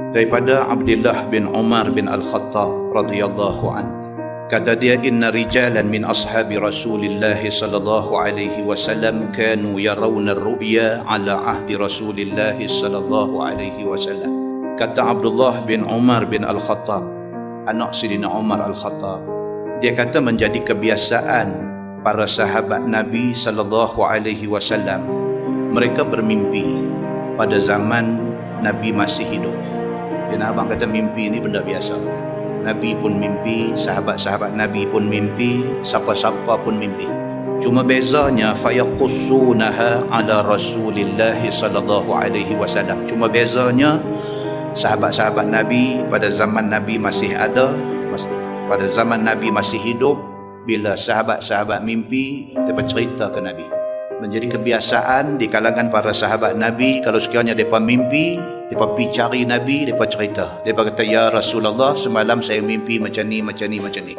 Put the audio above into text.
daripada Abdullah bin Umar bin Al-Khattab radhiyallahu anhu. Kata dia, inna rijalan min ashabi Rasulillah sallallahu alaihi wasallam kanu yarawna ar-ru'ya ala ahdi Rasulillah sallallahu alaihi wasallam. Kata Abdullah bin Umar bin Al-Khattab, anak Sayyidina Umar Al-Khattab, dia kata menjadi kebiasaan para sahabat Nabi sallallahu alaihi wasallam, mereka bermimpi pada zaman Nabi masih hidup. Dan abang kata mimpi ni benda biasa. Nabi pun mimpi, sahabat-sahabat Nabi pun mimpi, siapa-siapa pun mimpi. Cuma bezanya fayaqussunaha ala Rasulillah sallallahu alaihi wasallam. Cuma bezanya sahabat-sahabat Nabi pada zaman Nabi masih ada, pada zaman Nabi masih hidup, bila sahabat-sahabat mimpi, mereka cerita ke Nabi. Menjadi kebiasaan di kalangan para sahabat Nabi, kalau sekiranya mereka mimpi, mereka pergi cari Nabi, mereka cerita. Mereka kata, ya Rasulullah, semalam saya mimpi macam ni, macam ni, macam ni.